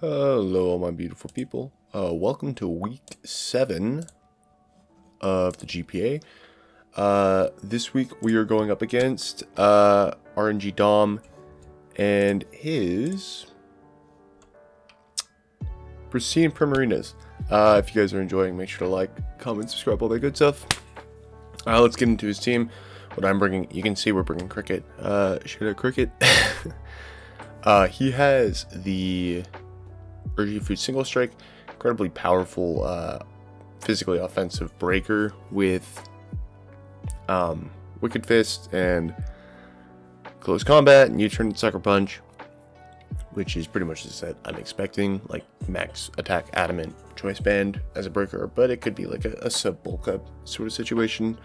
Hello, all my beautiful people. Welcome to week 7 of the GPA. This week we are going up against RNG Dom and his Pristine Primarinas. If you guys are enjoying, make sure to like, comment, subscribe, all that good stuff. Let's get into his team. What I'm bringing, you can see we're bringing Cricket. Shout out Cricket. He has the Urgy Food Single Strike, incredibly powerful, physically offensive breaker with Wicked Fist and Close Combat and U-Turn Sucker Punch, which is pretty much the set I'm expecting, like max attack adamant choice band as a breaker, but it could be like a sub bulk up sort of situation.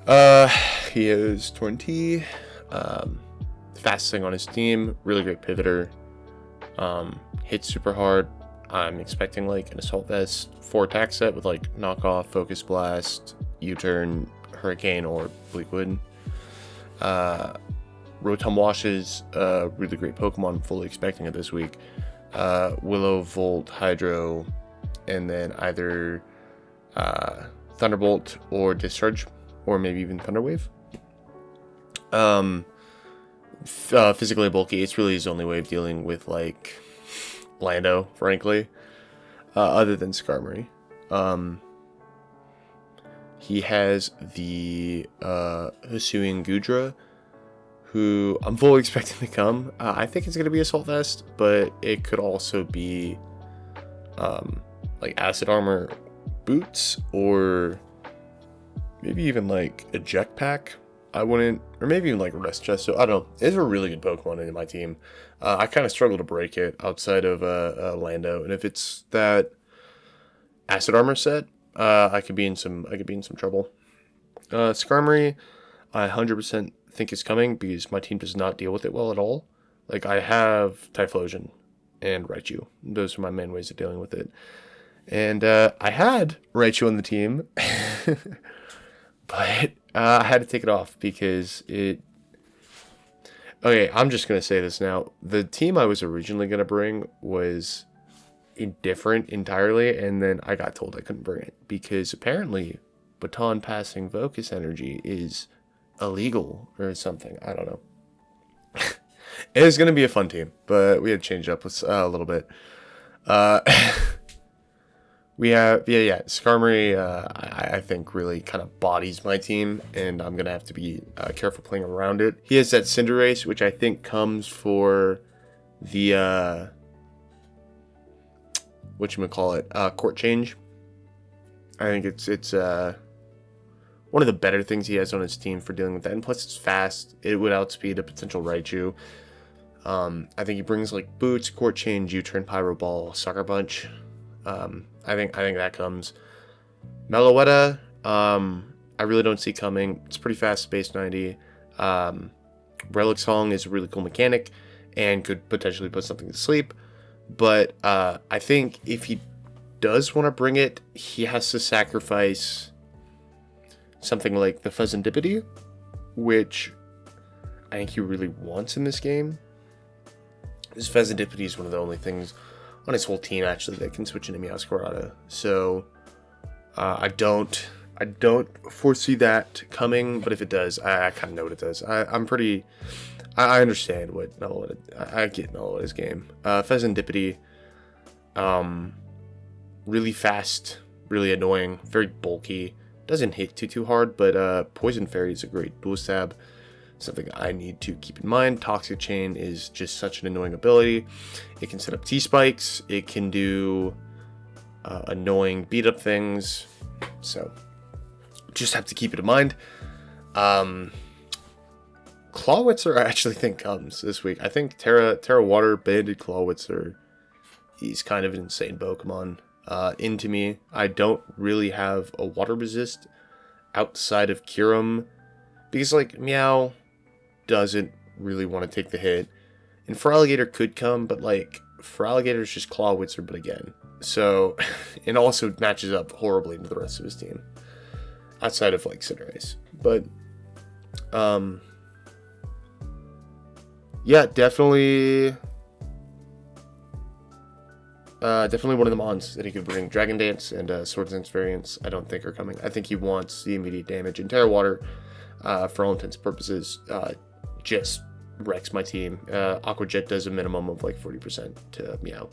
He is 20, fastest thing on his team, really great pivoter. Hits super hard. I'm expecting like an Assault Vest 4 attack set with like Knockoff, Focus Blast, U-Turn, Hurricane, or Bleakwood. Rotom Washes, really great Pokemon. I'm fully expecting it this week. Willow, Volt, Hydro, and then either Thunderbolt or Discharge, or maybe even Thunderwave. Physically bulky, it's really his only way of dealing with like Lando, frankly, other than Skarmory. He has the Hisuian Gudra, who I'm fully expecting to come. I think it's going to be Assault Vest, but it could also be like Acid Armor boots, or maybe even like a Jetpack. I wouldn't, or maybe even like Rest Chest. So I don't know. It's a really good Pokemon in my team. I kind of struggle to break it outside of Lando, and if it's that Acid Armor set, I could be in some trouble. Skarmory, I 100% think is coming because my team does not deal with it well at all. Like, I have Typhlosion and Raichu. Those are my main ways of dealing with it. And I had Raichu on the team, but I had to take it off because it... Okay, I'm just going to say this now. The team I was originally going to bring was indifferent entirely, and then I got told I couldn't bring it because apparently baton passing Focus Energy is illegal or something. I don't know. It was going to be a fun team, but we had to change it up a little bit. We have, Skarmory, I think really kind of bodies my team, and I'm going to have to be careful playing around it. He has that Cinderace, which I think comes for the, court change. I think it's one of the better things he has on his team for dealing with that, and plus it's fast. It would outspeed a potential Raichu. I think he brings like Boots, Court Change, U-Turn, Pyro Ball, Sucker Punch. I think that comes. Meloetta, I really don't see coming. It's pretty fast, Space 90. Relic Song is a really cool mechanic and could potentially put something to sleep. But I think if he does want to bring it, he has to sacrifice something like the Fezandipity, which I think he really wants in this game. This Fezandipity is one of the only things on his whole team actually that can switch into Meowscarada. So I don't foresee that coming, but if it does, I kind of know what it does. I understand what Meloetta, I get Meloetta's game. Fezandipity, really fast, really annoying, very bulky, doesn't hit too hard, but Poison Fairy is a great dual stab. Something I need to keep in mind. Toxic Chain is just such an annoying ability. It can set up T-Spikes. It can do annoying beat-up things. So, just have to keep it in mind. Clawitzer I actually think comes this week. I think Terra Water Banded Clawitzer, he's kind of an insane Pokemon. Into me, I don't really have a water resist outside of Kyurem, because like Meow doesn't really want to take the hit, and Feraligatr could come, but like Feraligatr is just Clawitzer but again, so it also matches up horribly to the rest of his team outside of like Cinderace. But yeah, definitely Definitely one of the mons that he could bring. Dragon Dance and Swords Dance variants I don't think are coming. I think he wants the immediate damage. And Terra Water, for all intents and purposes, just wrecks my team. Aqua Jet does a minimum of like 40% to Meow.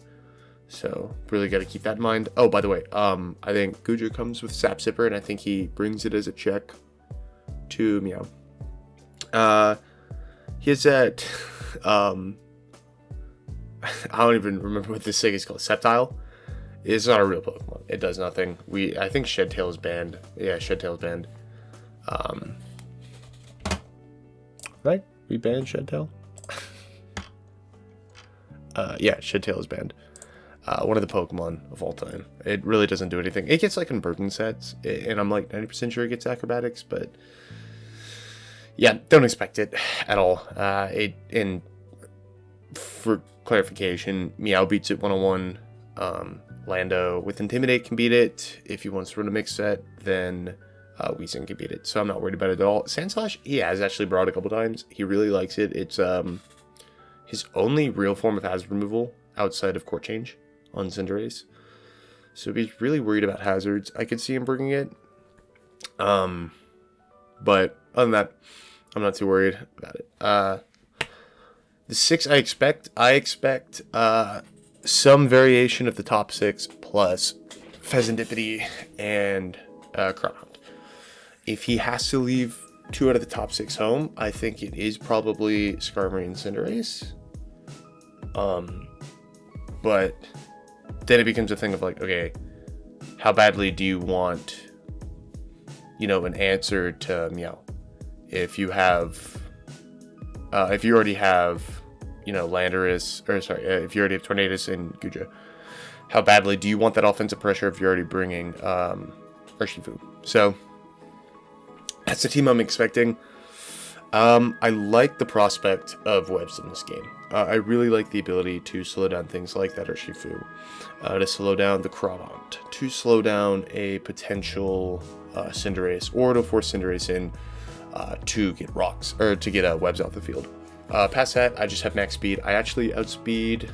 So really got to keep that in mind. Oh, by the way, I think Guja comes with Sap Sipper, and I think he brings it as a check to Meow. He has that, I don't even remember what this thing is called. Sceptile. It's not a real Pokemon. It does nothing. I think Shedtail is banned. Yeah, Shedtail is banned. Right? We banned Shedtail? Yeah, Shedtail is banned. One of the Pokemon of all time. It really doesn't do anything. It gets like conversion sets, and I'm like 90% sure it gets acrobatics, but yeah, don't expect it at all. And for clarification, Meow beats it 101. Lando with Intimidate can beat it. If he wants to run a mix set, then Weezing can beat it. So I'm not worried about it at all. Sandslash, he has actually brought a couple times. He really likes it. It's his only real form of hazard removal outside of Court Change on Cinderace. So if he's really worried about hazards, I could see him bringing it. But other than that, I'm not too worried about it. The 6 I expect some variation of the top 6 plus Pheasantipity and Crownhound. If he has to leave 2 out of the top 6 home, I think it is probably Skarmory and Cinderace. But then it becomes a thing of like, okay, how badly do you want, an answer to Meow? If you have, if you already have, Landorus, if you already have Tornadus and Guja, how badly do you want that offensive pressure if you're already bringing Urshifu? So that's the team I'm expecting. I like the prospect of webs in this game. I really like the ability to slow down things like that Urshifu, to slow down the Crawdont, to slow down a potential Cinderace, or to force Cinderace in to get rocks, or to get webs off the field. Past that, I just have max speed. I actually outspeed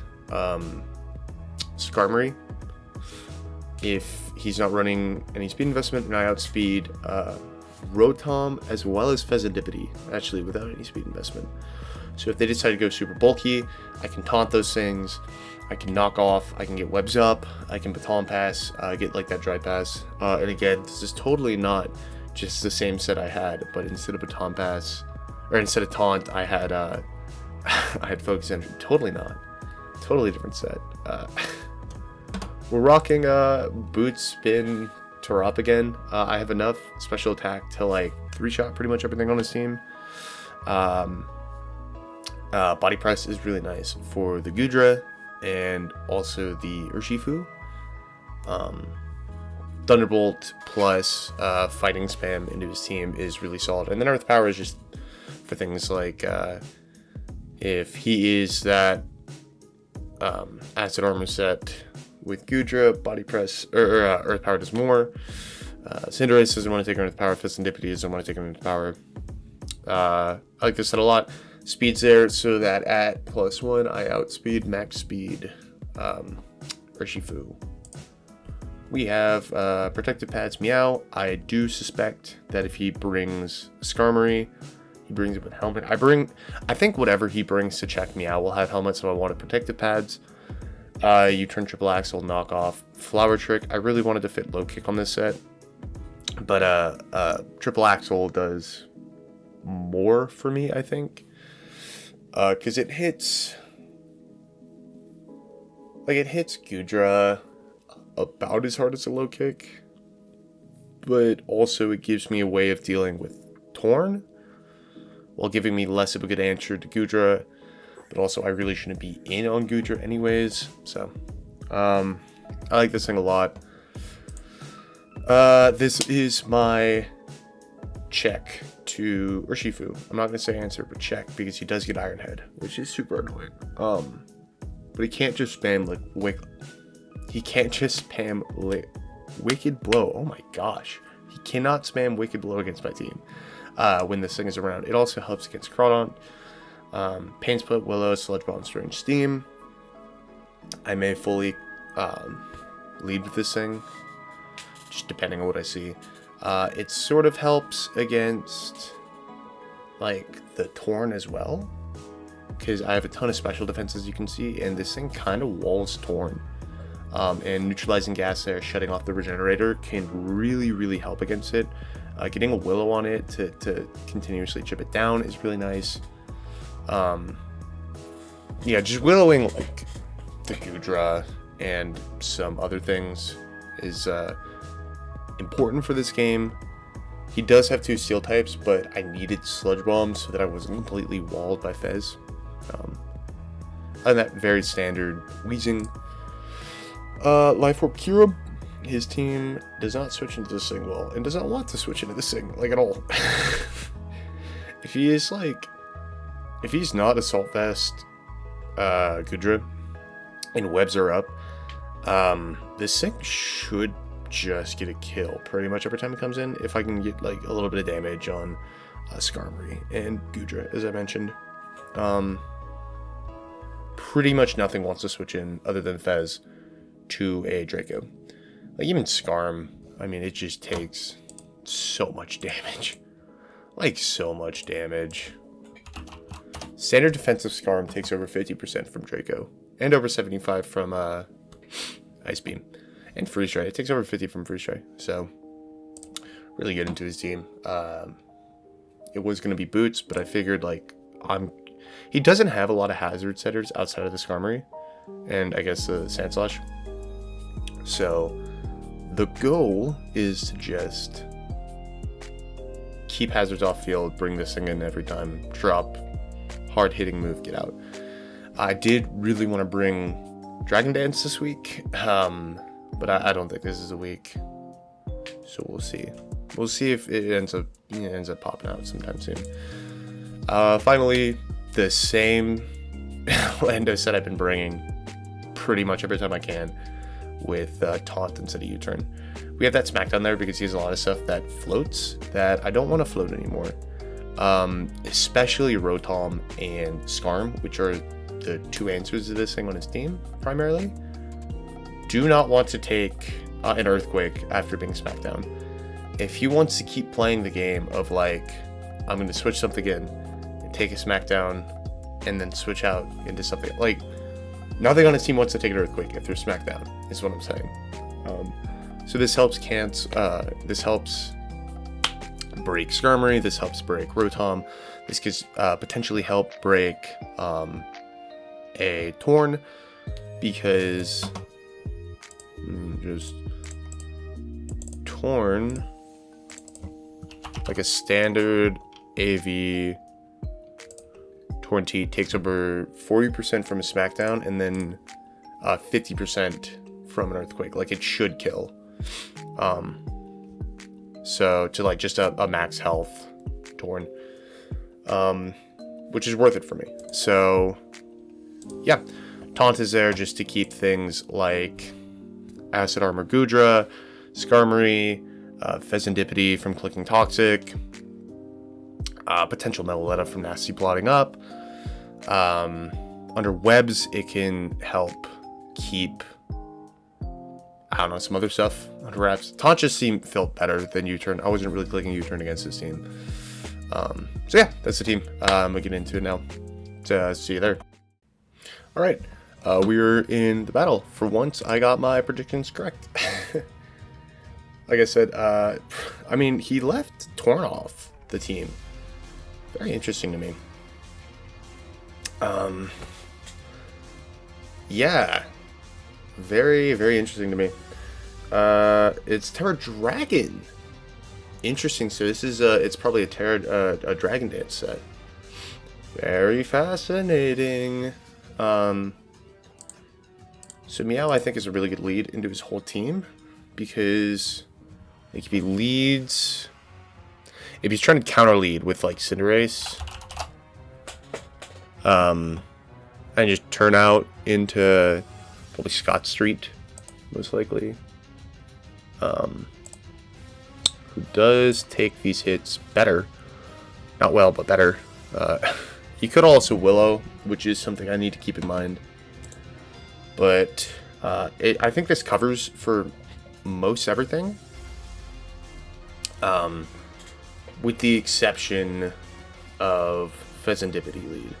Skarmory if he's not running any speed investment, and I outspeed Rotom as well as Pheasantipity, actually without any speed investment. So if they decide to go super bulky, I can taunt those things, I can knock off, I can get webs up, I can baton pass, get like that dry pass. And again, this is totally not just the same set I had, but instead of baton pass, or instead of taunt, I had I had focus energy. Totally not. Totally different set. We're rocking boot, spin, Tarap again. I have enough special attack to like 3-shot pretty much everything on his team. Body press is really nice for the Gudra and also the Urshifu. Thunderbolt plus fighting spam into his team is really solid. And then Earth Power is just for things like if he is that acid armor set with Gudra, body press or Earth Power does more. Cinderace doesn't want to take Earth Power. Pheasantipity doesn't want to take Earth Power. I like this set a lot. Speed's there so that at +1 I outspeed max speed Urshifu. We have Protective Pads Meow. I do suspect that if he brings Skarmory, he brings it with Helmet. I think whatever he brings to check Meow will have Helmet, so I wanted Protective Pads. You turn Triple Axle, knock off Flower Trick. I really wanted to fit Low Kick on this set, but Triple Axle does more for me, I think, because it hits Gudra about as hard as a Low Kick, but also it gives me a way of dealing with Torn while giving me less of a good answer to Gudra. But also, I really shouldn't be in on Gudra anyways. So, I like this thing a lot. This is my check to Urshifu. I'm not going to say answer, but check, because he does get Iron Head, which is super annoying. But he can't just spam, Wicked Blow. Oh my gosh. He cannot spam Wicked Blow against my team when this thing is around. It also helps against Crawdont. Pain Split, Willow, Sludge Bomb, Strange Steam. I may fully lead with this thing, just depending on what I see. It sort of helps against like the Torn as well, because I have a ton of special defense, as you can see, and this thing kind of walls Torn. And neutralizing gas there, shutting off the regenerator, can really help against it. Getting a Willow on it to continuously chip it down is really nice. Yeah, just Willowing like the Gudra and some other things is important for this game. He does have 2 steel types, but I needed Sludge Bomb so that I wasn't completely walled by Fez. And that very standard Wheezing. Life Orb Kira, his team does not switch into this thing well, and does not want to switch into this thing, like, at all. If he's not Assault Vest, Gudra, and webs are up, this thing should just get a kill pretty much every time it comes in, if I can get, like, a little bit of damage on Skarmory and Gudra, as I mentioned. Pretty much nothing wants to switch in other than Fez to a Draco. Like, even Skarm, I mean, it just takes so much damage. Like, so much damage. Standard defensive Skarm takes over 50% from Draco, and over 75 from Ice Beam. And Freeze Ray. It takes over 50 from Freeze Ray. So, really good into his team. It was going to be Boots, but I figured, like, he doesn't have a lot of hazard setters outside of the Skarmory, and I guess the Sandslash. So, the goal is to just keep hazards off field, bring this thing in every time, drop, hard hitting move, get out. I did really want to bring Dragon Dance this week, but I don't think this is a week. So we'll see. We'll see if it ends up popping out sometime soon. Finally, the same Lando set I've been bringing pretty much every time I can, with Taunt instead of U-Turn. We have that Smackdown there because he has a lot of stuff that floats that I don't want to float anymore. Especially Rotom and Skarm, which are the 2 answers to this thing on his team, primarily. Do not want to take an Earthquake after being Smackdown. If he wants to keep playing the game of, like, I'm going to switch something in and take a Smackdown and then switch out into something, like, nothing on his team wants to take an Earthquake if they're Smackdown, is what I'm saying. So this helps this helps break Skarmory, this helps break Rotom, this could potentially help break a Torn, because just Torn, like a standard AV Torn T takes over 40% from a Smackdown, and then 50% from an Earthquake. Like, it should kill. So to, like, just a max health Torn, which is worth it for me. So yeah, Taunt is there just to keep things like Acid Armor Gudra, Skarmory, Pheasantipity from clicking Toxic, potential Melaletta from Nasty Plotting Up. Under webs, it can help keep, I don't know, some other stuff under wraps. Taunt just felt better than U-Turn. I wasn't really clicking U-Turn against this team. So yeah, that's the team. I'm gonna get into it now. So, see you there. Alright, we're in the battle. For once, I got my predictions correct. Like I said, I mean, he left Torn off the team. Very interesting to me. Yeah. Very, very interesting to me. It's Terra Dragon. Interesting. So this is it's probably a Dragon Dance set. Very fascinating. So Meow, I think, is a really good lead into his whole team, because it could be leads. If he's trying to counter lead with, like, Cinderace, and just turn out into probably Scott Street, most likely, who does take these hits better. Not well, but better. You could also Willow, which is something I need to keep in mind. But I think this covers for most everything. With the exception of Pheasantipity lead.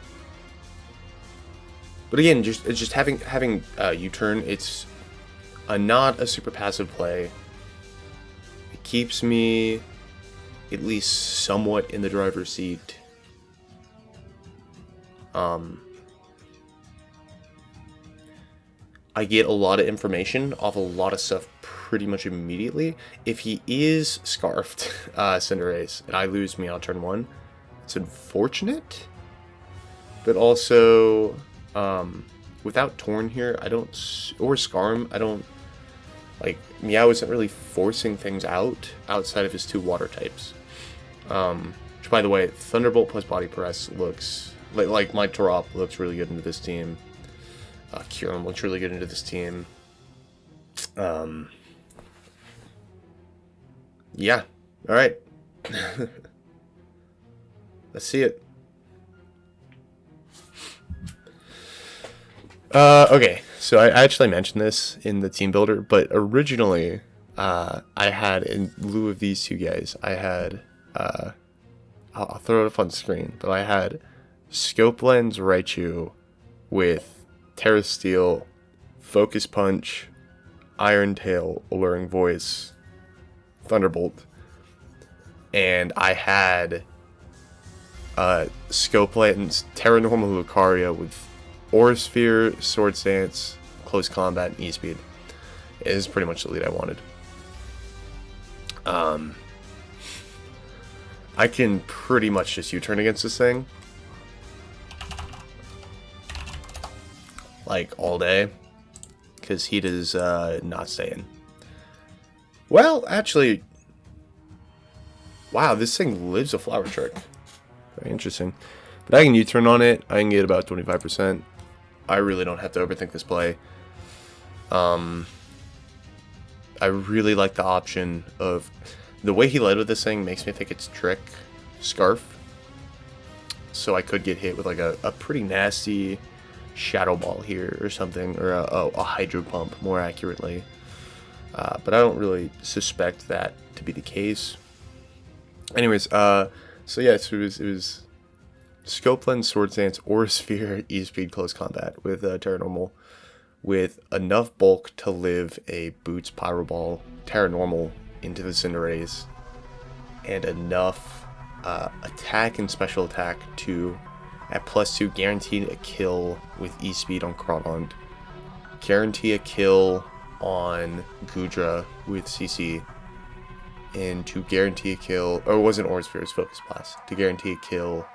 But again, just having U-turn, it's not a super passive play. It keeps me at least somewhat in the driver's seat. I get a lot of information off a lot of stuff pretty much immediately. If he is scarfed Cinderace and I lose me on turn 1, it's unfortunate. But also, without Torn here, or Scarm, I don't, like, Meow isn't really forcing things outside of his 2 water types. Which, by the way, Thunderbolt plus Body Press looks, like my drop looks really good into this team. Kyurem looks really good into this team. Yeah. Alright. Let's see it. Okay, so I actually mentioned this in the team builder, but originally, I had, in lieu of these 2 guys, I had, I'll throw it up on screen, but I had Scope Lens Raichu with Terra Steel, Focus Punch, Iron Tail, Alluring Voice, Thunderbolt, and I had Scope Lens Terra Normal Lucario with Aura Sphere, Swords Dance, Close Combat, and E-Speed. It is pretty much the lead I wanted. I can pretty much just U-turn against this thing. Like, all day. Because Heat is not staying. Well, actually... Wow, this thing lives a Flower Trick. Very interesting. But I can U-turn on it. I can get about 25%. I really don't have to overthink this play. I really like the option of... The way he led with this thing makes me think it's Trick Scarf. So I could get hit with like a pretty nasty Shadow Ball here or something. Or a Hydro Pump, more accurately. But I don't really suspect that to be the case. Anyways, so yeah, so it was Scope Lens, Swords Dance, Aura Sphere, E-Speed, Close Combat with Terra Normal, with enough bulk to live a Boots Pyro Ball Terra Normal into the Cinderace, and enough attack and special attack to, at +2, guarantee a kill with E-Speed on Crawdaunt, guarantee a kill on Goodra with CC, and to guarantee a kill, or it wasn't Aura Sphere, it was Focus Blast, to guarantee a kill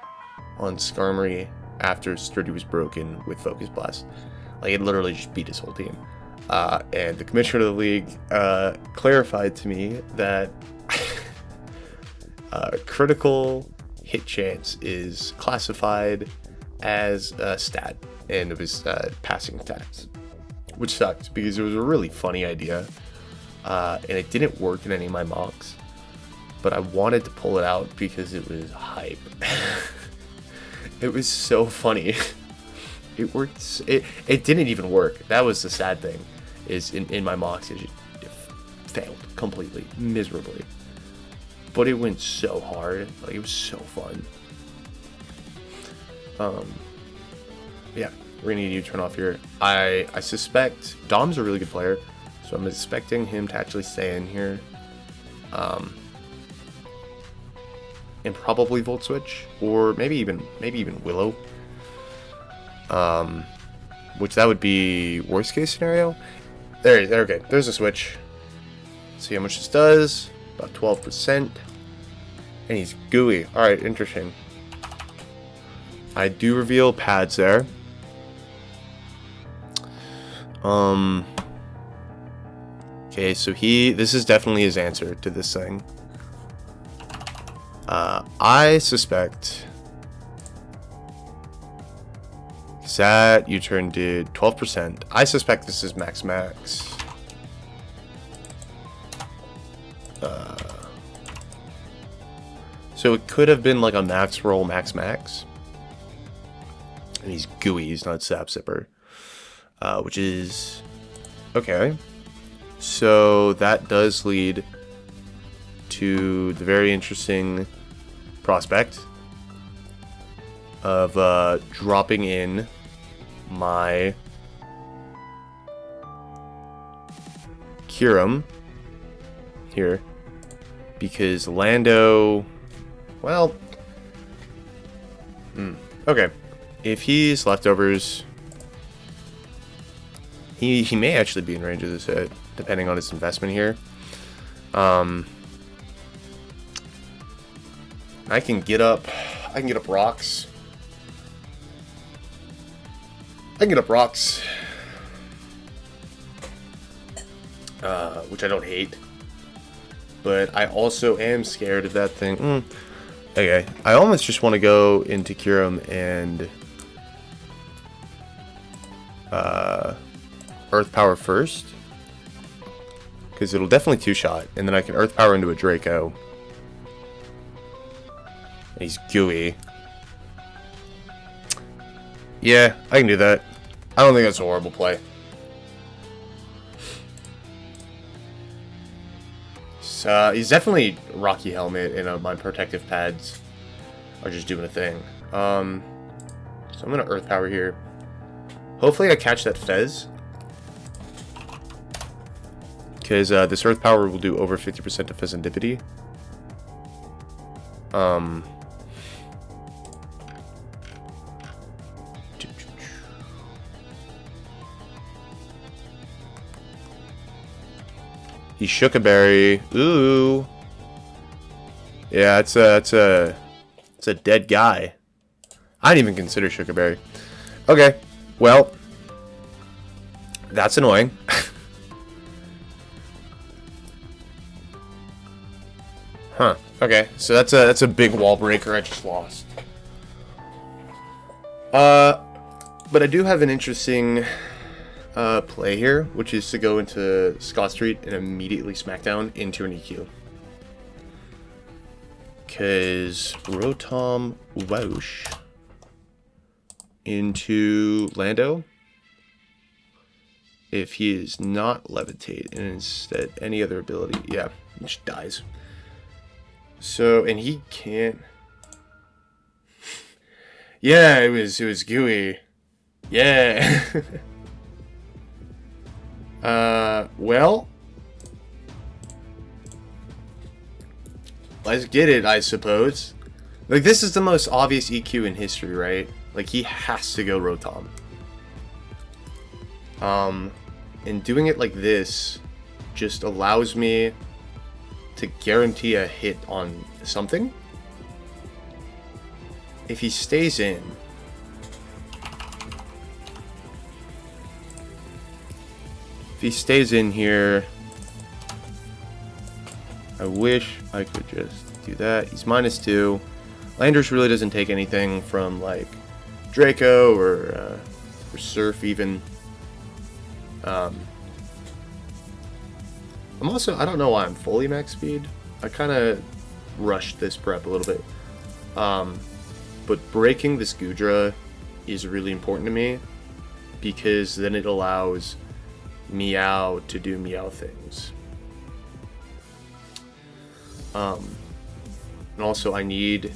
on Skarmory after Sturdy was broken with Focus Blast. Like, it literally just beat his whole team. And the commissioner of the league clarified to me that critical hit chance is classified as a stat, and it was passing stats, which sucked because it was a really funny idea, and it didn't work in any of my mocks, but I wanted to pull it out because it was hype. It was so funny. It worked. It didn't even work. That was the sad thing. Is in my mocks, it failed completely, miserably. But it went so hard. Like, it was so fun. Yeah, we're gonna need you to turn off here. I suspect Dom's a really good player, so I'm expecting him to actually stay in here. And probably Volt Switch, or maybe even Willow. Which that would be worst case scenario. There, okay, there's a switch. See how much this does. About 12%. And he's gooey. Alright, interesting. I do reveal pads there. Okay, so this is definitely his answer to this thing. I suspect that U-turn did 12%. I suspect this is max. So it could have been like a max roll, max. And he's gooey, he's not Sap Sipper. Which is Okay. So that does lead to the very interesting prospect of dropping in my Curum here, because Lando, well, okay, if he's leftovers, he may actually be in range of this hit, depending on his investment here. I can get up rocks. Which I don't hate. But I also am scared of that thing. Okay, I almost just want to go into Curum and Earth Power first, because it'll definitely two-shot, and then I can Earth Power into a Draco. He's gooey. Yeah, I can do that. I don't think that's a horrible play. So, he's definitely Rocky Helmet, and my protective pads are just doing a thing. So I'm gonna Earth Power here. Hopefully I catch that Fez, because this Earth Power will do over 50% of Fezendipity. He shook a berry. Ooh. Yeah, it's a dead guy. I didn't even consider shook a berry. Okay, well, that's annoying. Huh. Okay, so that's a big wall breaker I just lost. But I do have an interesting play here, which is to go into Scott Street and immediately Smackdown into an EQ. Because Rotom Whoosh into Lando, if he is not Levitate and instead any other ability, yeah, he just dies. So, and he can't. Yeah, it was gooey. Yeah. Well, let's get it, I suppose. Like, this is the most obvious EQ in history, right? Like, he has to go Rotom. And doing it like this just allows me to guarantee a hit on something. If he stays in, here, I wish I could just do that. He's -2. Landers really doesn't take anything from, like, Draco or Surf even. I'm also, I don't know why I'm fully max speed. I kind of rushed this prep a little bit. But breaking this Goodra is really important to me, because then it allows Meow to do Meow things. And also I need,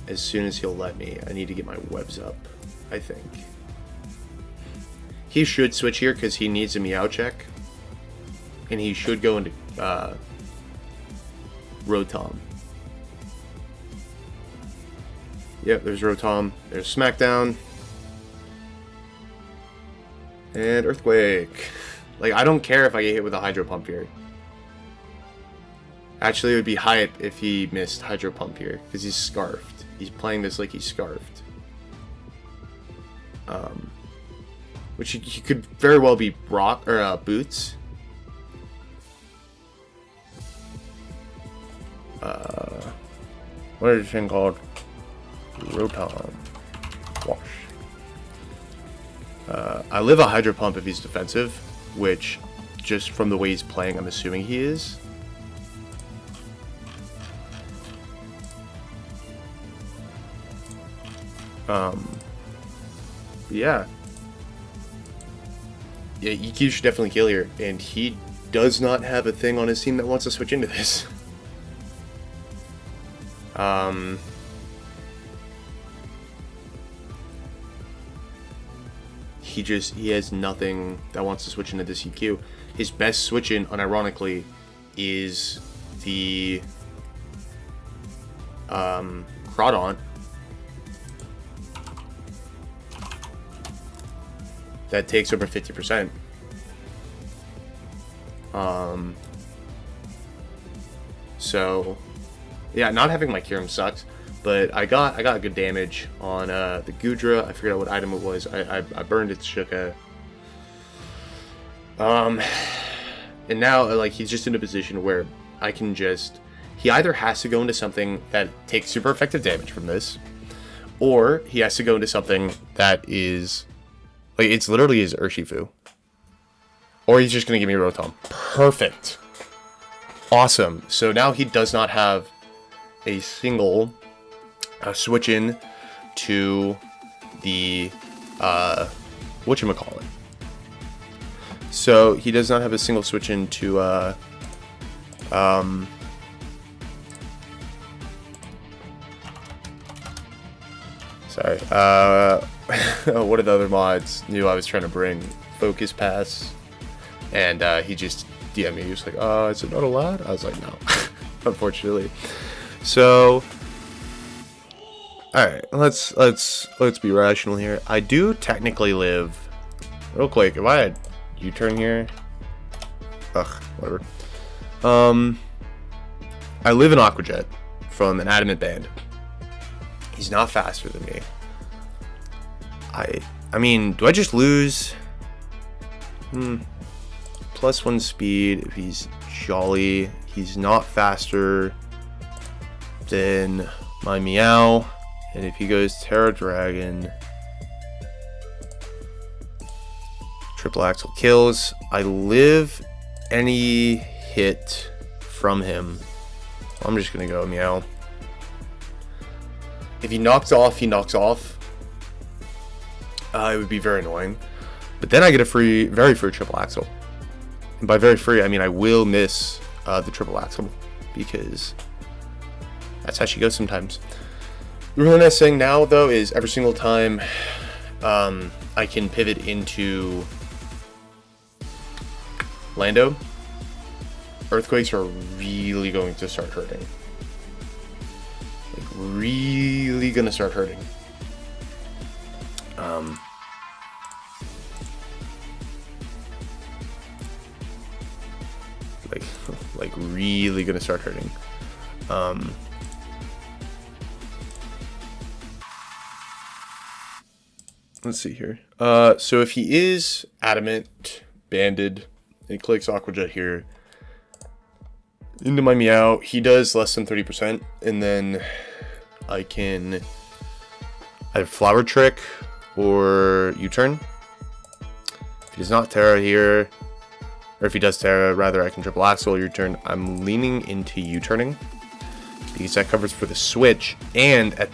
as soon as he'll let me, I need to get my webs up, I think. He should switch here because he needs a Meow check. And he should go into Rotom. Yep, there's Rotom. There's Smackdown. And Earthquake. Like, I don't care if I get hit with a Hydro Pump here. Actually, it would be hype if he missed Hydro Pump here, because he's Scarfed. He's playing this like he's Scarfed. Which he could very well be Rock or Boots. What is this thing called? Rotom. Wash. I live a Hydro Pump if he's defensive, which, just from the way he's playing, I'm assuming he is. Yeah. yeah, EQ should definitely kill here, and he does not have a thing on his team that wants to switch into this. He has nothing that wants to switch into this EQ. His best switch in, unironically, is the Crawdaunt. That takes over 50%. So yeah, not having my Kyurem sucks, but I got good damage on the Gudra. I figured out what item it was. I burned its Shuka. And now like he's just in a position where I can just, he either has to go into something that takes super effective damage from this, or he has to go into something that is like, it's literally his Urshifu. Or he's just going to give me Rotom. Perfect. Awesome. So now he does not have a single switch in to the whatchamacallit. So he does not have a single switch in to sorry. What are the other mods knew I was trying to bring? Focus Pass. And he just DM'd me. He was like, is it not allowed? I was like, no, unfortunately. So, all right, let's be rational here. I do technically live, real quick. If I had U-turn here, whatever. I live in Aquajet from an Adamant Band. He's not faster than me. I mean, do I just lose? +1 speed if he's jolly. He's not faster than my Meow. And if he goes Terra Dragon, triple axle kills. I live any hit from him. I'm just gonna go Meow. If he knocks off, he knocks off. It would be very annoying. But then I get a very free triple axle. And by very free, I mean I will miss the triple axle, because that's how she goes sometimes. The really nice thing now, though, is every single time I can pivot into Lando, Earthquakes are really going to start hurting. Like, really gonna start hurting. Like really gonna start hurting. Let's see here. So if he is Adamant, Banded, and clicks Aquajet here into my Meow, he does less than 30%, and then I can either Flower Trick or U-turn. If he does not Terra here, or if he does Terra, rather, I can triple axle or U-turn. I'm leaning into U-turning because that covers for the switch. And at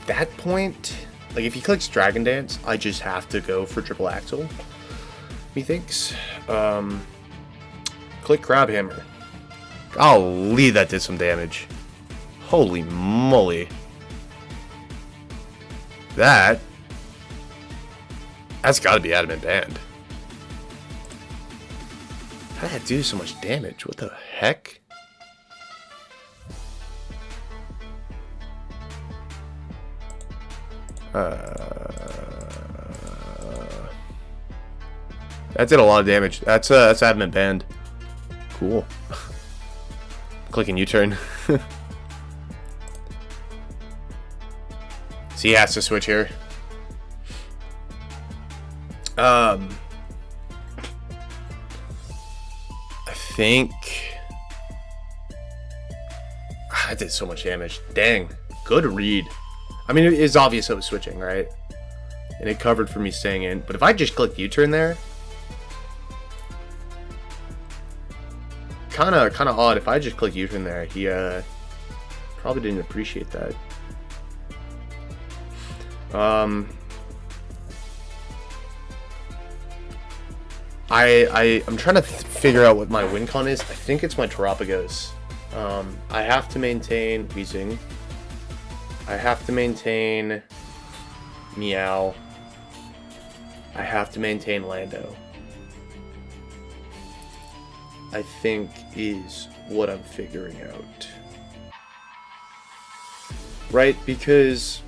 that point, like if he clicks Dragon Dance, I just have to go for triple axle, methinks. Click Crab Hammer. Golly, that did some damage. Holy moly. That's gotta be Adamant Band. How did that do so much damage? What the heck? That did a lot of damage. That's Adamant Band. Cool. Clicking U-turn. So he has to switch here. I think I did so much damage. Dang, good read. I mean, it's obvious I was switching, right? And it covered for me staying in. But if I just clicked U-turn there, kind of odd. If I just clicked U-turn there, he probably didn't appreciate that. I'm trying to figure out what my win con is. I think it's my Terapagos. I have to maintain Weezing. I have to maintain Meow. I have to maintain Lando. I think is what I'm figuring out. Right, because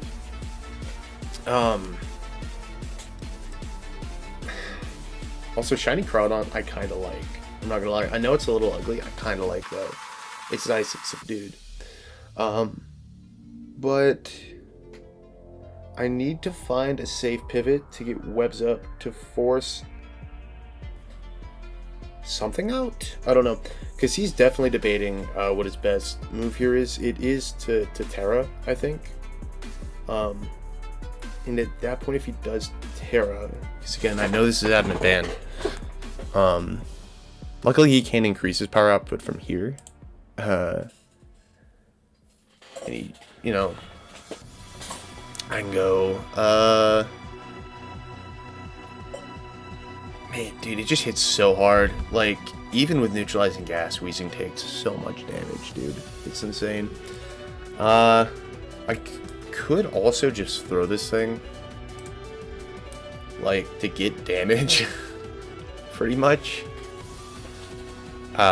also Shiny Crawdon I kinda like. I'm not gonna lie. I know it's a little ugly, I kinda like though. It's nice, it's subdued. But I need to find a safe pivot to get webs up to force something out. I don't know, because he's definitely debating what his best move here is. It is to Terra, I think. And at that point, if he does Terra, because again, I know this is adamant banned. Luckily, he can increase his power output from here. And he, you know, I can go. Man, dude, it just hits so hard. Like, even with neutralizing gas, Weezing takes so much damage, dude. It's insane. I could also just throw this thing, like, to get damage, pretty much.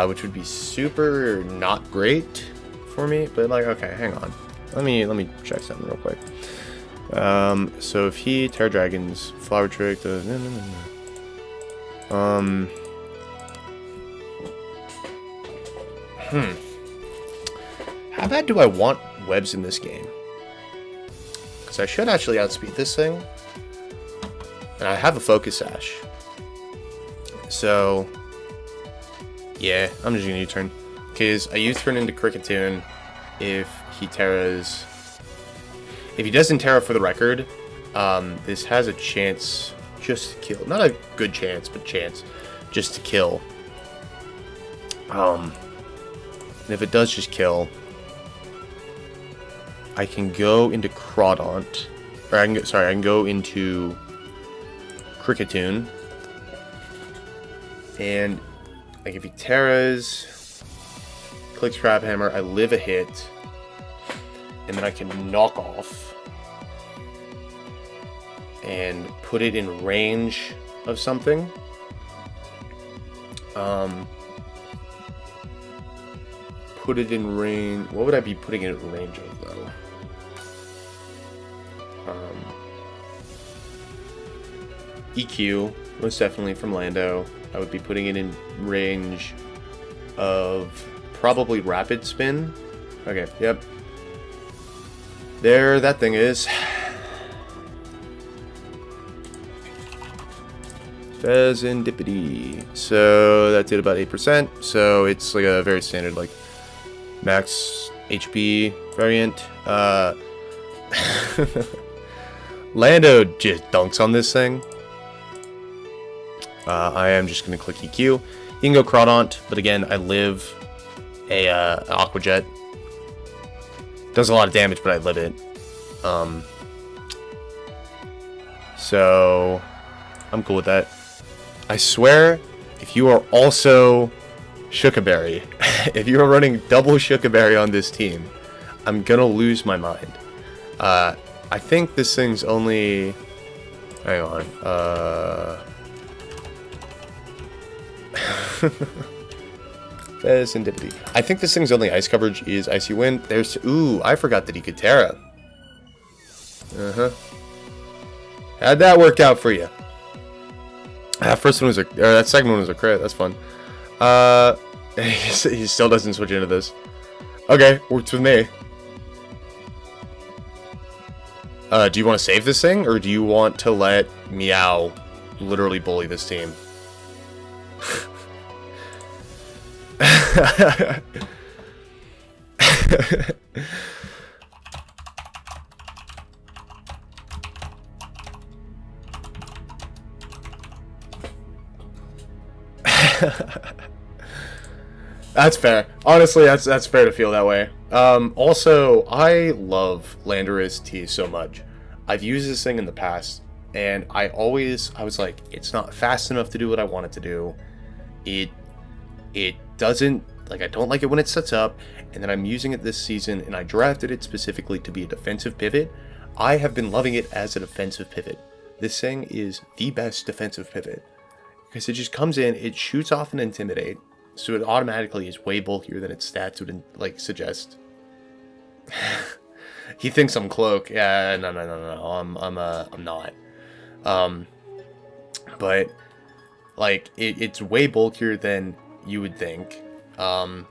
Which would be super not great for me, but like, okay, hang on. Let me check something real quick. So if he Terra Dragons, Flower Trick, how bad do I want webs in this game? Because I should actually outspeed this thing. And I have a Focus Sash. So, yeah, I'm just going to U-turn. Because I U-turn into KRICKETUNE if he Terras. If he doesn't Terra, for the record, this has a chance just to kill. Not a good chance, but chance just to kill. And if it does just kill, I can go into Crawdaunt, or I can go into KRICKETUNE, and like if he Terras, clicks Crab Hammer, I live a hit, and then I can knock off and put it in range of something. Put it in range. What would I be putting it in range of, though? EQ, most definitely from Lando. I would be putting it in range of probably Rapid Spin. Okay, yep. There, that thing is. Serendipity. So that did about 8%. So it's like a very standard, like, max HP variant. Lando just dunks on this thing. I am just going to click EQ. You can go Crawdaunt, but again, I live a Aqua Jet. Does a lot of damage, but I live it. So I'm cool with that. I swear, if you are also Shukaberry, if you are running double Shukaberry on this team, I'm gonna lose my mind. I think this thing's only... Hang on. Serendipity. I think this thing's only ice coverage is Icy Wind. There's... Ooh, I forgot that he could Terra. How'd that work out for you? That first one was a... Or that second one was a crit. That's fun. He still doesn't switch into this. Okay, works with me. Do you want to save this thing, or do you want to let Meow literally bully this team? That's fair. Honestly, that's fair to feel that way. Also, I love Landorus T so much. I've used this thing in the past And I was like, it's not fast enough to do what I want it to do. It doesn't, like, I don't like it when it sets up. And then I'm using it this season, and I drafted it specifically to be a defensive pivot. I have been loving it as a defensive pivot. This thing is the best defensive pivot because it just comes in, it shoots off and intimidate, so it automatically is way bulkier than its stats would like suggest. He thinks I'm cloak. Yeah, no. I'm not. But like it's way bulkier than you would think. By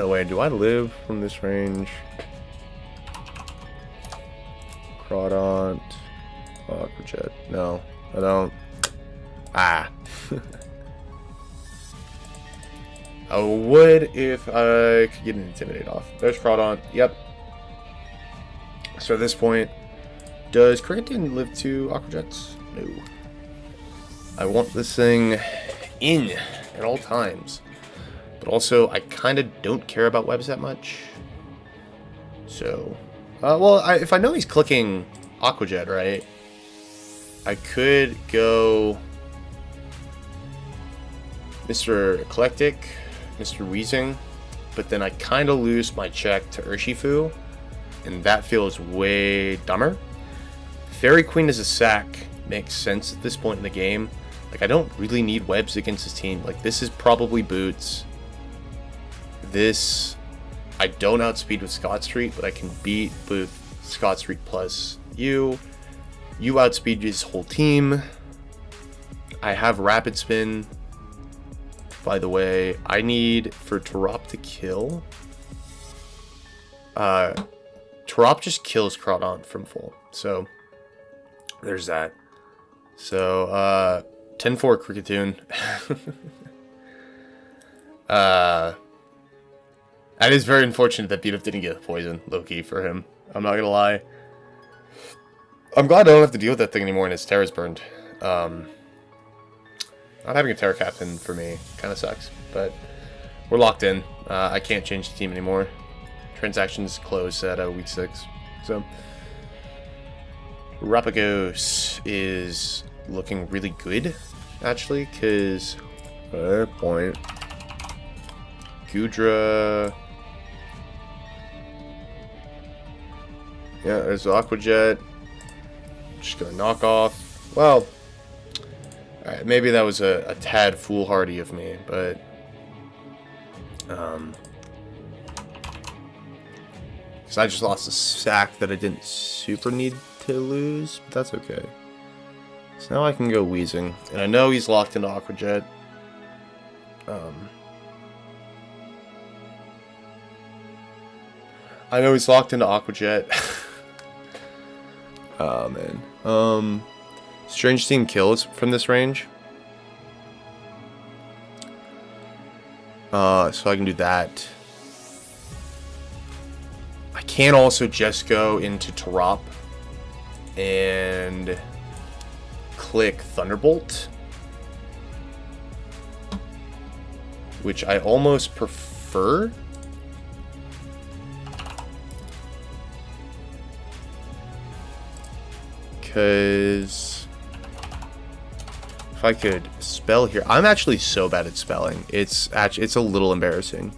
the way, do I live from this range? Crawdont, Aquajet. No, I don't. I would if I could get an Intimidate off. There's Crawdont. Yep. So at this point, does KRICKETUNE live to Aquajets? No. I want this thing in at all times. But also, I kind of don't care about webs that much. So, well, if I know he's clicking Aquajet, right? I could go Mr. Eclectic, Mr. Wheezing, but then I kind of lose my check to Urshifu, and that feels way dumber. Fairy Queen as a sack makes sense at this point in the game. Like, I don't really need webs against his team. Like, this is probably boots. This, I don't outspeed with Scott Street, but I can beat with Scott Street plus you. You outspeed his whole team. I have Rapid Spin. By the way, I need for Tarop to kill. Tarop just kills Crawdont from full. So, there's that. So, 10-4 KRICKETUNE. That is very unfortunate that Beat-Up didn't get poison, low-key, for him. I'm not gonna lie. I'm glad I don't have to deal with that thing anymore and his Terra's burned. Not having a Terra Captain for me kind of sucks, but we're locked in. I can't change the team anymore. Transactions closed at week 6. So, Rapagos is looking really good, actually, because point. Gudra. Yeah, there's Aquajet. Just gonna knock off. Well, alright, maybe that was a tad foolhardy of me, but because I just lost a sack that I didn't super need to lose, but that's okay. So now I can go Wheezing, and I know he's locked into Aquajet. I know he's locked into Aquajet. Oh man. Strange Team kills from this range. So I can do that. I can also just go into Tarop and click Thunderbolt, which I almost prefer. Because if I could spell here, I'm actually so bad at spelling. It's a little embarrassing.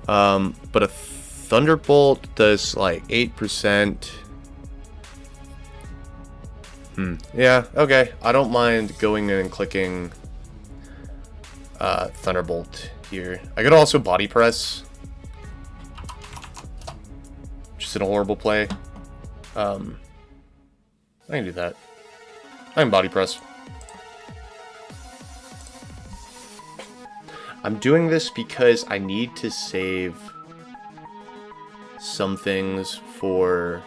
But a Thunderbolt does like 8%. Yeah, okay. I don't mind going in and clicking Thunderbolt here. I could also body press, which is a horrible play. I can do that. I can body press. I'm doing this because I need to save some things for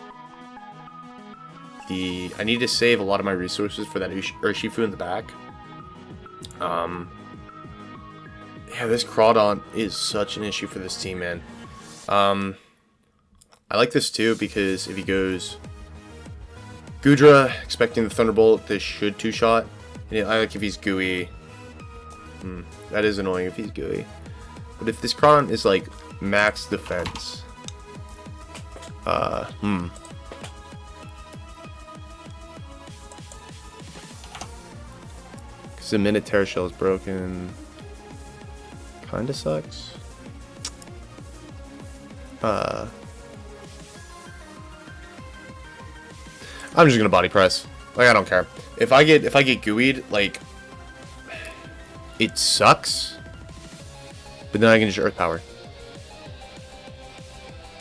the... I need to save a lot of my resources for that Urshifu in the back. Yeah, this Crawdont is such an issue for this team, man. I like this too because if he goes... Gudra, expecting the Thunderbolt, this should two-shot. I like if he's gooey. That is annoying if he's gooey. But if this Crawdont is like max defense. The minute Terra Shell is broken, kinda sucks. I'm just gonna body press. Like, I don't care. If I get gooeyed, like, it sucks. But then I can just Earth Power.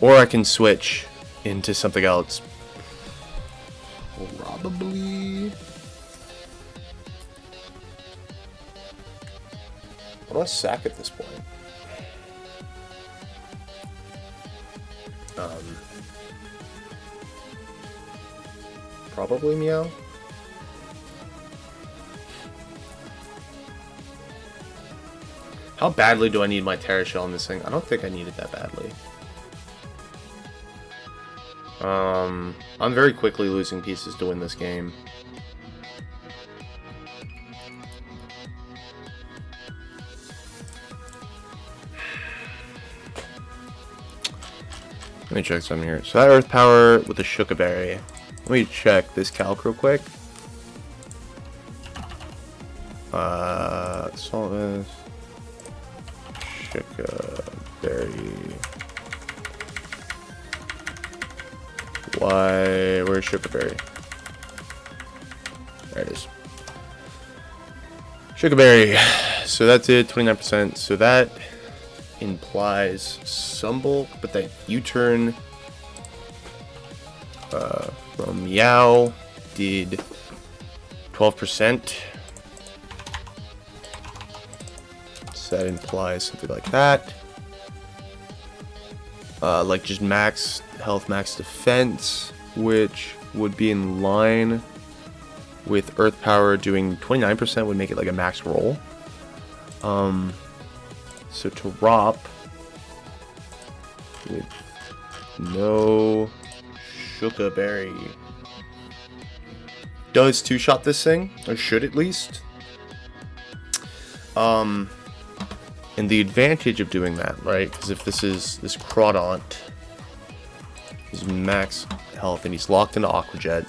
Or I can switch into something else. Probably. What do I sack at this point? Probably Meow. How badly do I need my Terra Shell in this thing? I don't think I need it that badly. I'm very quickly losing pieces to win this game. Let me check something here. So that Earth Power with the Shuka Berry. Let me check this calc real quick. Salt is Shuka Berry. Why? Where's Shuka Berry? There it is. Shuka Berry. So that's it, 29%. So that implies some bulk, but that U-turn from Meow did 12%. So that implies something like that. Like just max health, max defense, which would be in line with Earth Power doing 29% would make it like a max roll. So to Rop with no Shuka Berry does two-shot this thing, or should at least. And the advantage of doing that, right? Because if this Crawdaunt is max health and he's locked into Aqua Jet,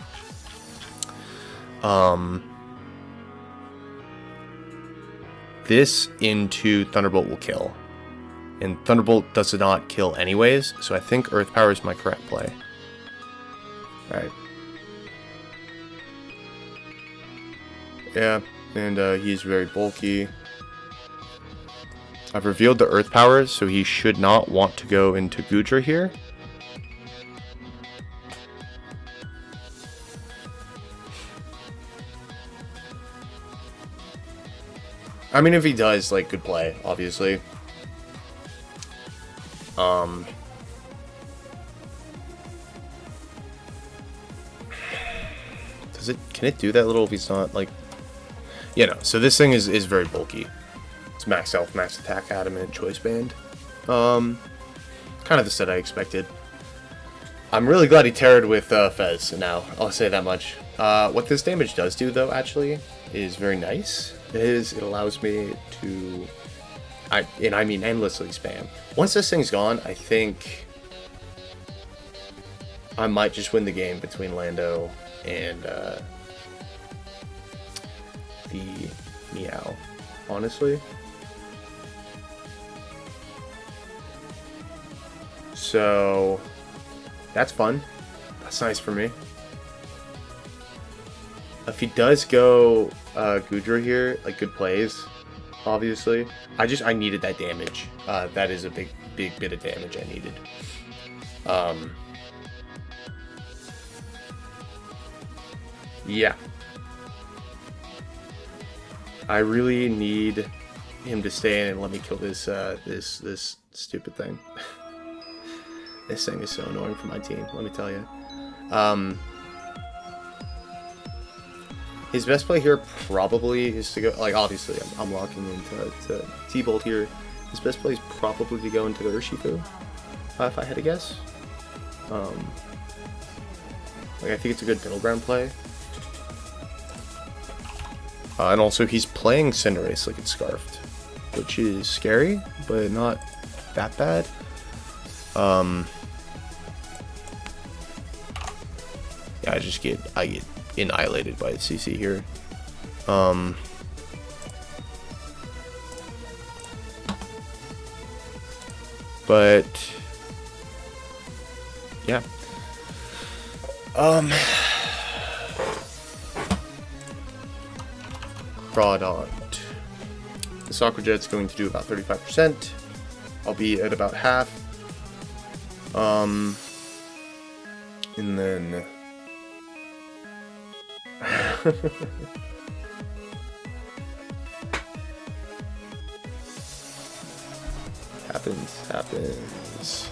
this into Thunderbolt will kill. And Thunderbolt does not kill anyways, so I think Earth Power is my correct play. Alright. Yeah, and he's very bulky. I've revealed the Earth Powers, so he should not want to go into Goodra here. I mean, if he does, like, good play, obviously. Can it do that little if he's not, like... Yeah, no, so this thing is very bulky. It's max health, max attack, adamant, choice band. Kind of the set I expected. I'm really glad he terrored with Fez now, I'll say that much. What this damage does do, though, actually, is very nice. It allows me to, I mean endlessly spam. Once this thing's gone, I think I might just win the game between Lando and the Meow, honestly. So that's fun. That's nice for me. If he does go Goodra here, like good plays, obviously. I needed that damage. That is a big bit of damage I needed. Yeah. I really need him to stay in and let me kill this this stupid thing. This thing is so annoying for my team, let me tell you. His best play here probably is to go, like, obviously I'm locking into T-Bolt here. His best play is probably to go into the Urshifu, if I had to guess. Like, I think it's a good middle ground play. And also he's playing Cinderace like it's Scarfed, which is scary, but not that bad. Yeah, I get annihilated by the CC here. But yeah. Crawdont. This Aqua Jet's going to do about 35%. I'll be at about half. And then happens.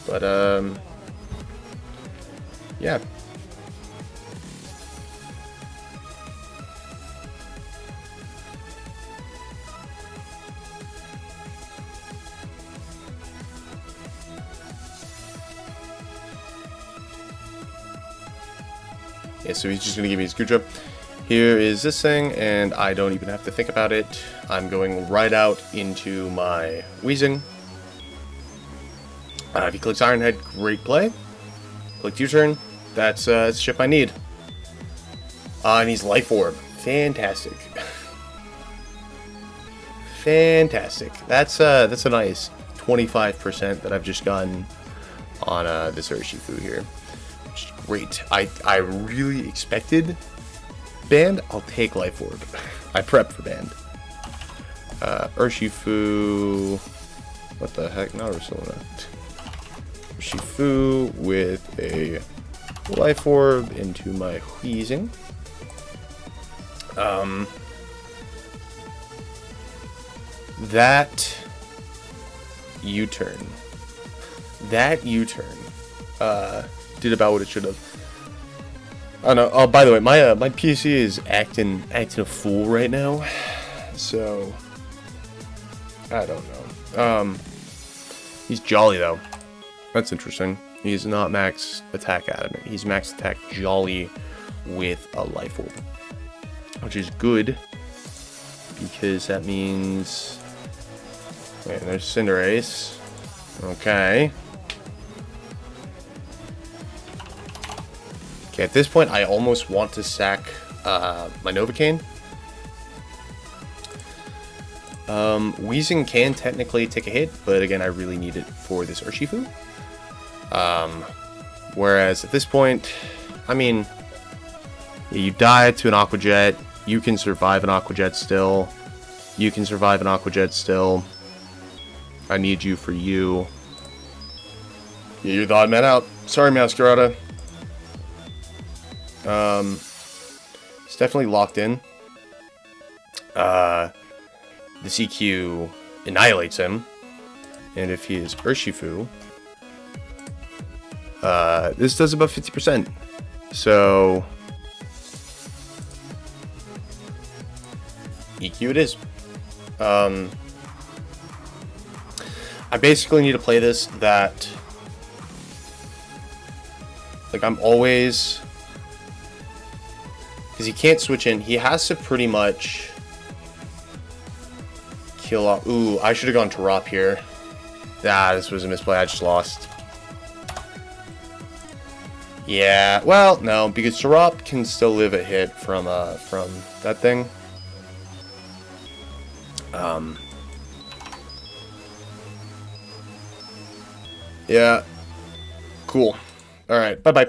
But yeah. Yeah, so he's just going to give me his Kucha. Here is this thing, and I don't even have to think about it. I'm going right out into my Wheezing. If he clicks Ironhead, great play. Clicked U-turn. That's the ship I need. And he's Life Orb. Fantastic. Fantastic. That's a nice 25% that I've just gotten on this Urshifu here. Which is great. I really expected Band. I'll take Life Orb. I prep for Band. Urshifu. What the heck? Not Ursula. Urshifu with a Life Orb into my Wheezing. That U-turn. Did about what it should have. I don't know. Oh, by the way, my PC is acting a fool right now. So I don't know. He's Jolly though. That's interesting. He's not max attack adamant. He's max attack Jolly with a Life Orb, which is good because that means. Wait, there's Cinderace. Okay. Okay, at this point, I almost want to sack my Novocaine. Wheezing can technically take a hit, but again, I really need it for this Urshifu. Whereas at this point, I mean, you die to an Aqua Jet, you can survive an Aqua Jet still. You can survive an Aqua Jet still. I need you for you. Yeah, you're the odd man out. Sorry, Masquerada. It's definitely locked in. The CQ annihilates him. And if he is Urshifu, this does about 50%. So EQ it is. I basically need to play this that, like, I'm always, because he can't switch in. He has to pretty much kill off. Ooh, I should have gone to Rop here. Ah, this was a misplay. I just lost. Yeah, well, no, because Tarop can still live a hit from that thing. Yeah. Cool. Alright, bye-bye.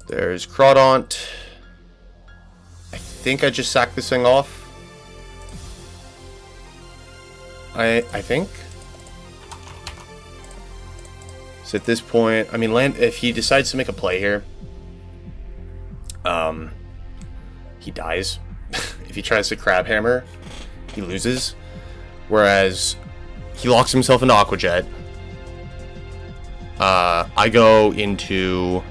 There's Crawdont. I think I just sacked this thing off. I think. So at this point, I mean, if he decides to make a play here, he dies. If he tries to Crab Hammer, he loses. Whereas he locks himself into Aqua Jet. I go into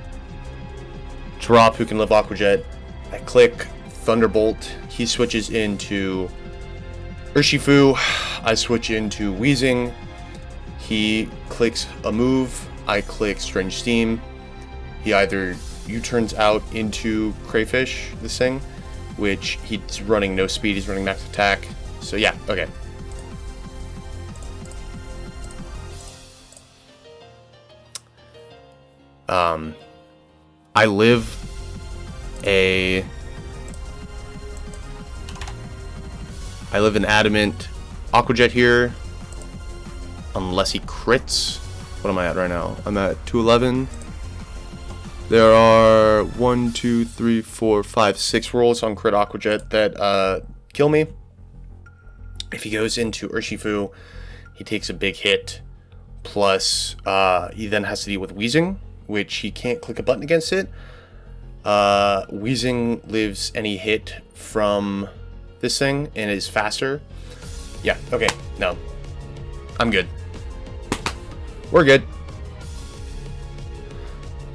Tarop, who can live Aqua Jet. I click Thunderbolt. He switches into Urshifu. I switch into Wheezing. He clicks a move. I click Strange Steam. He either U-turns out into Crayfish, this thing, which he's running no speed. He's running max attack. So yeah, okay. I live a I live in Adamant Aqua Jet here. Unless he crits. What am I at right now? I'm at 211. There are 1, 2, 3, 4, 5, 6 rolls on crit Aqua Jet that kill me. If he goes into Urshifu, he takes a big hit. Plus, he then has to deal with Wheezing, which he can't click a button against it. Wheezing lives any hit from this thing and is faster. Yeah, okay, no. I'm good. We're good.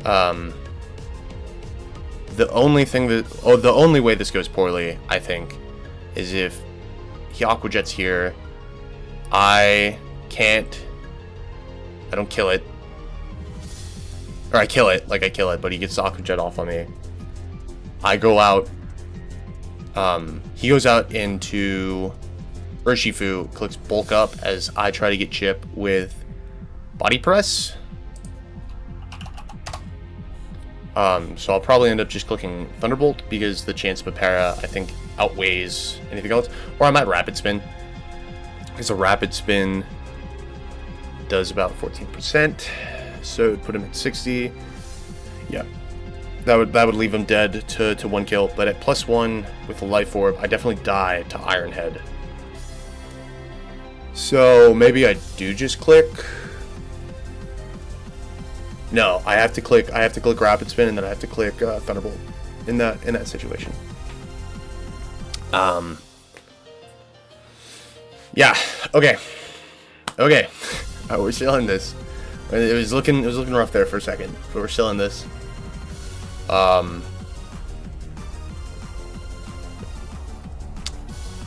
The only thing that, the only way this goes poorly, I think, is if he Aqua Jets here. I don't kill it. Or I kill it, but he gets the Aqua Jet off on me. I go out. He goes out into Urshifu, clicks bulk up as I try to get Chip with Body Press. So I'll probably end up just clicking Thunderbolt because the chance of a para, I think, outweighs anything else. Or I might Rapid Spin. Because a Rapid Spin does about 14%. So it would put him at 60. Yeah. That would leave him dead to 1 kill. But at +1 with the Life Orb, I definitely die to Iron Head. So maybe I do just click. No, I have to click Rapid Spin, and then I have to click Thunderbolt in that situation. Yeah. Okay. We're still in this. It was looking rough there for a second, but we're still in this.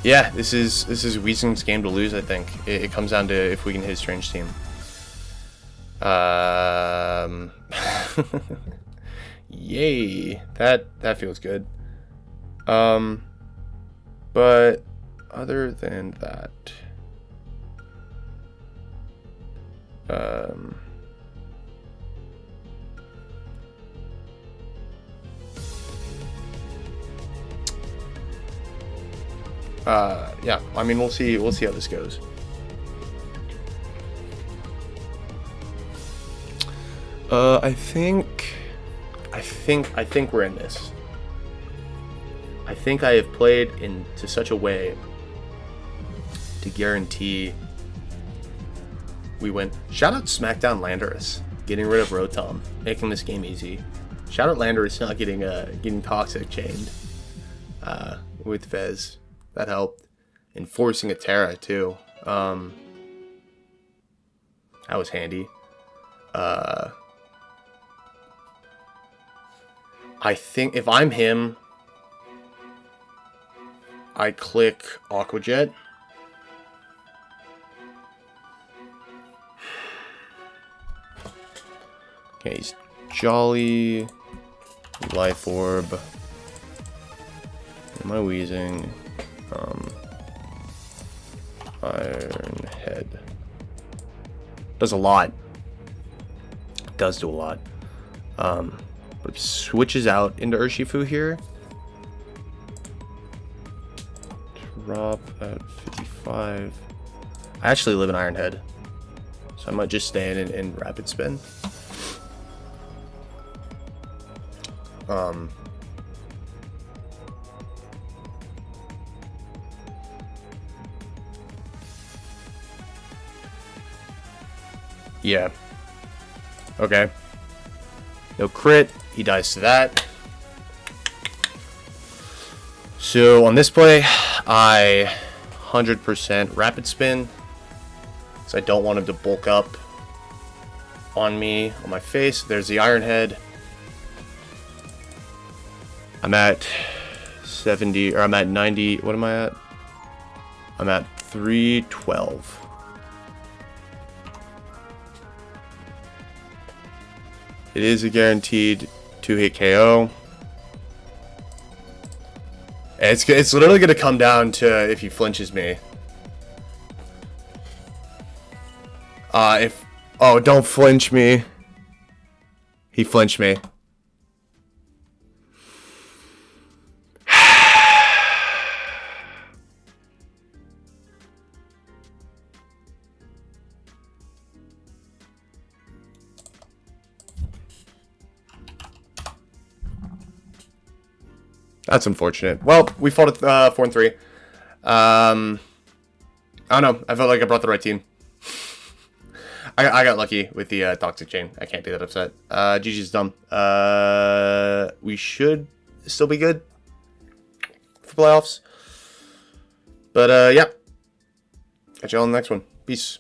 Yeah, this is Weezing's game to lose. I think it comes down to if we can hit Strange Team. Yay, that feels good. But other than that, yeah, I mean, we'll see how this goes. I think we're in this. I think I have played into such a way to guarantee we win. Shout out SmackDown Landorus, getting rid of Rotom, making this game easy. Shout out Landorus not getting Toxic chained with Vez. That helped. Enforcing a Terra too. That was handy. I think if I'm him, I click Aqua Jet. Okay, he's Jolly, Life Orb. Am I wheezing? Iron Head. Does a lot. Does do a lot. But he switches out into Urshifu here. Drop at 55. I actually live in Iron Head, so I might just stay in Rapid Spin. Yeah. Okay. No crit. He dies to that. So on this play, I 100% Rapid Spin. So I don't want him to bulk up on me, on my face. There's the Iron Head. I'm at 70, or I'm at 90. What am I at? I'm at 312. It is a guaranteed 2-hit KO. It's literally going to come down to if he flinches me. Oh, don't flinch me. He flinched me. That's unfortunate. Well, we fought at 4-3. I don't know. I felt like I brought the right team. I got lucky with the toxic chain. I can't be that upset. GG's dumb. We should still be good for playoffs. But yeah. Catch you all in the next one. Peace.